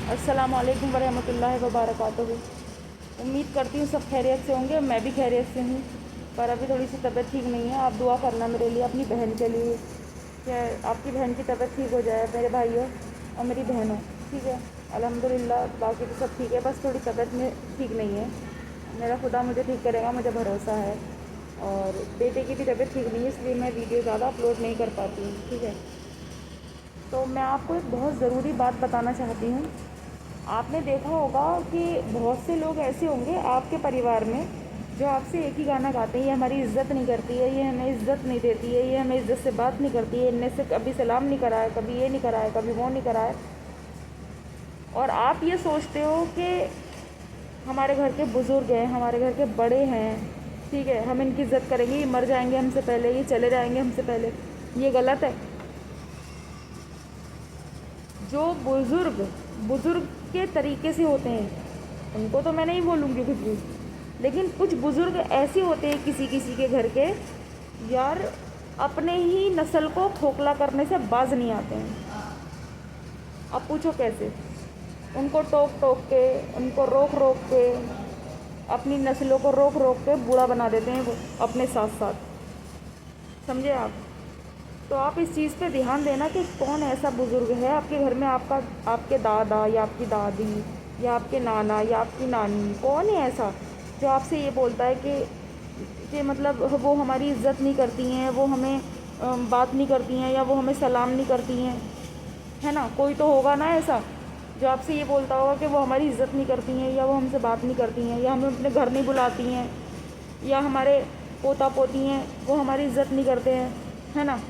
अस्सलाम वालेकुम वरहमतुल्लाहि वबरकातुहू। उम्मीद करती हूँ सब खैरियत से होंगे। मैं भी खैरियत से हूँ, पर अभी थोड़ी सी तबीयत ठीक नहीं है। आप दुआ करना मेरे लिए, अपनी बहन के लिए, क्या आपकी बहन की तबीयत ठीक हो जाए, मेरे भाइयों और मेरी बहनों। ठीक है, अल्हम्दुलिल्लाह बाकी तो सब ठीक है, बस थोड़ी तबीयत में ठीक नहीं है। मेरा खुदा मुझे ठीक करेगा, मुझे भरोसा है। और बेटे की भी तबीयत ठीक नहीं है, इसलिए मैं वीडियो ज़्यादा अपलोड नहीं कर पाती हूँ। ठीक है, तो मैं आपको एक बहुत ज़रूरी बात बताना चाहती हूँ। आपने देखा होगा कि बहुत से लोग ऐसे होंगे आपके परिवार में जो आपसे एक ही गाना गाते हैं, ये हमारी इज़्ज़त नहीं करती है, ये हमें इज़्ज़त नहीं देती है, ये हमें इज़्ज़त से बात नहीं करती है, इनने से कभी सलाम नहीं करा है, कभी ये नहीं करा है, कभी वो नहीं करा है। और आप ये सोचते हो कि हमारे घर के बुज़ुर्ग हैं, हमारे घर के बड़े हैं, ठीक है, हम इनकी इज़्ज़त करेंगे, ये मर जाएंगे हमसे पहले, ये चले जाएंगे हमसे पहले। ये गलत है। जो बुज़ुर्ग के तरीके से होते हैं उनको तो मैं नहीं बोलूँगी कुछ भी, लेकिन कुछ बुज़ुर्ग ऐसे होते हैं किसी किसी के घर के, यार अपने ही नस्ल को खोखला करने से बाज नहीं आते हैं। अब पूछो कैसे? उनको टोक टोक के, उनको रोक रोक के, अपनी नस्लों को रोक रोक के बूढ़ा बना देते हैं वो अपने साथ साथ। समझे आप? तो आप इस चीज़ पे ध्यान देना कि कौन ऐसा बुज़ुर्ग है आपके घर में, आपके दादा या आपकी दादी या आपके नाना या आपकी नानी, कौन है ऐसा जो आपसे ये बोलता है कि मतलब वो हमारी इज़्ज़त नहीं करती हैं, वो हमें बात नहीं करती हैं, या वो हमें सलाम नहीं करती हैं, है ना? कोई तो होगा ना ऐसा जो आपसे ये बोलता होगा कि वो हमारी इज़्ज़त नहीं करती हैं, या वो हमसे बात नहीं करती हैं, या हमें अपने घर नहीं बुलाती हैं, या हमारे पोता पोती हैं वो हमारी इज़्ज़त नहीं करते हैं, है ना?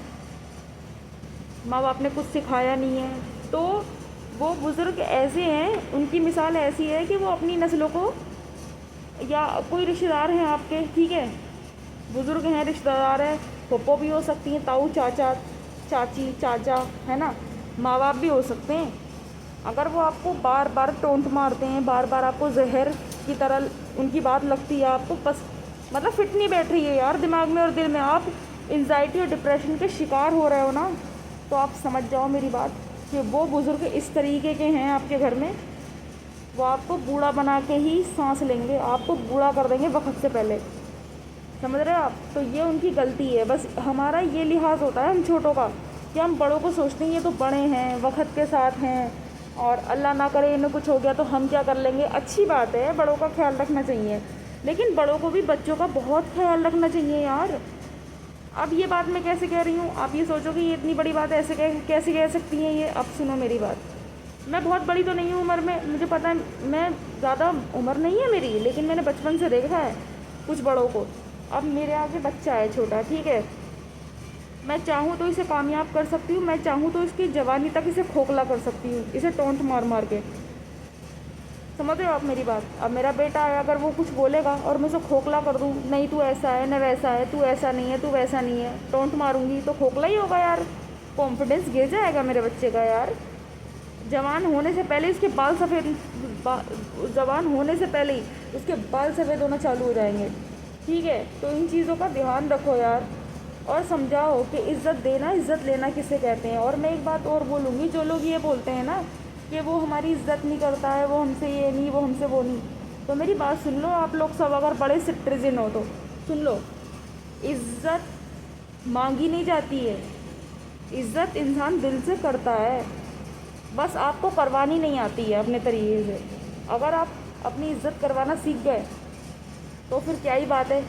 माँ बाप ने कुछ सिखाया नहीं है। तो वो बुज़ुर्ग ऐसे हैं, उनकी मिसाल ऐसी है कि वो अपनी नस्लों को, या कोई रिश्तेदार हैं आपके, ठीक है, बुज़ुर्ग हैं, रिश्तेदार हैं, पप्पो भी हो सकती हैं, ताऊ चाचा चाची चाचा, है ना, माँ बाप भी हो सकते हैं। अगर वो आपको बार बार टोंट मारते हैं, बार बार आपको जहर की तरह उनकी बात लगती है, आपको बस मतलब फिट नहीं बैठ रही है यार दिमाग में और दिल में, आप एंजाइटी और डिप्रेशन के शिकार हो रहे हो ना, तो आप समझ जाओ मेरी बात कि वो बुज़ुर्ग इस तरीके के हैं आपके घर में। वो आपको बूढ़ा बना के ही सांस लेंगे, आपको बूढ़ा कर देंगे वक्त से पहले। समझ रहे हो आप? तो ये उनकी गलती है। बस हमारा ये लिहाज होता है हम छोटों का कि हम बड़ों को सोचते हैं ये तो बड़े हैं, वक्त के साथ हैं, और अल्लाह ना करे इन्हें कुछ हो गया तो हम क्या कर लेंगे। अच्छी बात है, बड़ों का ख्याल रखना चाहिए, लेकिन बड़ों को भी बच्चों का बहुत ख्याल रखना चाहिए यार। अब ये बात मैं कैसे कह रही हूँ, आप ये सोचो कि ये इतनी बड़ी बात ऐसे कैसे कह सकती हैं ये। अब सुनो मेरी बात, मैं बहुत बड़ी तो नहीं हूँ उम्र में, मुझे पता है, मैं ज़्यादा उम्र नहीं है मेरी, लेकिन मैंने बचपन से देखा है कुछ बड़ों को। अब मेरे आगे बच्चा है छोटा, ठीक है, मैं चाहूँ तो इसे कामयाब कर सकती हूँ, मैं चाहूँ तो इसकी जवानी तक इसे खोखला कर सकती हूँ, इसे टोंट मार मार के। समझ रहे हो आप मेरी बात? अब मेरा बेटा है, अगर वो कुछ बोलेगा और मैं उसे खोखला कर दूँ, नहीं तू ऐसा है न वैसा है, तू ऐसा नहीं है, तू वैसा नहीं है, टोंट मारूंगी तो खोखला ही होगा यार, कॉन्फिडेंस गिर जाएगा मेरे बच्चे का यार। जवान होने से पहले इसके बाल सफ़ेद, जवान होने से पहले ही उसके बाल सफ़ेद होना चालू हो जाएंगे, ठीक है? तो इन चीज़ों का ध्यान रखो यार, और समझाओ कि इज़्ज़त देना इज़्ज़त लेना किसे कहते हैं। और मैं एक बात और बोलूँगी, जो लोग ये बोलते हैं ना कि वो हमारी इज़्ज़त नहीं करता है, वो हमसे ये नहीं, वो हमसे वो नहीं, तो मेरी बात सुन लो आप लोग सब, अगर बड़े सिटीजन हो तो सुन लो, इज़्ज़त मांगी नहीं जाती है, इज़्ज़त इंसान दिल से करता है, बस आपको करवानी नहीं आती है अपने तरीके से। अगर आप अपनी इज़्ज़त करवाना सीख गए तो फिर क्या ही बात है।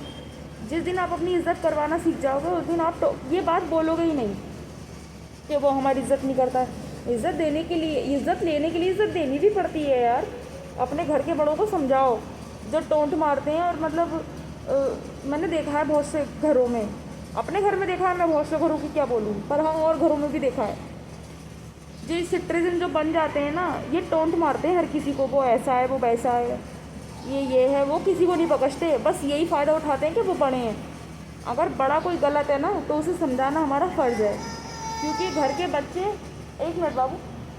जिस दिन आप अपनी इज़्ज़त करवाना सीख जाओगे उस दिन आप तो ये बात बोलोगे ही नहीं कि वो हमारी इज़्ज़त नहीं करता है। इज़्ज़त देने के लिए, इज़्ज़त लेने के लिए इज़्ज़त देनी भी पड़ती है यार। अपने घर के बड़ों को समझाओ जो टोंट मारते हैं, और मतलब मैंने देखा है बहुत से घरों में, अपने घर में देखा है, मैं बहुत से घरों की क्या बोलूँ, पर हाँ और घरों में भी देखा है, जो सिटीजन जो बन जाते हैं ना, ये टोंट मारते हैं हर किसी को, वो ऐसा है, वो वैसा है, ये है, वो किसी को नहीं बख्शते, बस यही फ़ायदा उठाते हैं कि वो बड़े हैं। अगर बड़ा कोई गलत है ना तो उसे समझाना हमारा फ़र्ज़ है, क्योंकि घर के बच्चे, एक मिनट बाबू,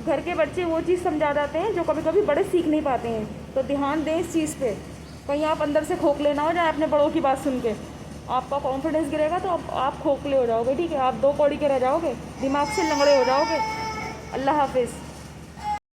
घर के बच्चे वो चीज़ समझा जाते हैं जो कभी कभी बड़े सीख नहीं पाते हैं। तो ध्यान दें इस चीज़ पे, कहीं आप अंदर से खोखले ना हो जाए अपने बड़ों की बात सुन के, आपका कॉन्फिडेंस गिरेगा तो आप खोखले हो जाओगे, ठीक है, आप दो कौड़ी के रह जाओगे, दिमाग से लंगड़े हो जाओगे। अल्लाह हाफिज़।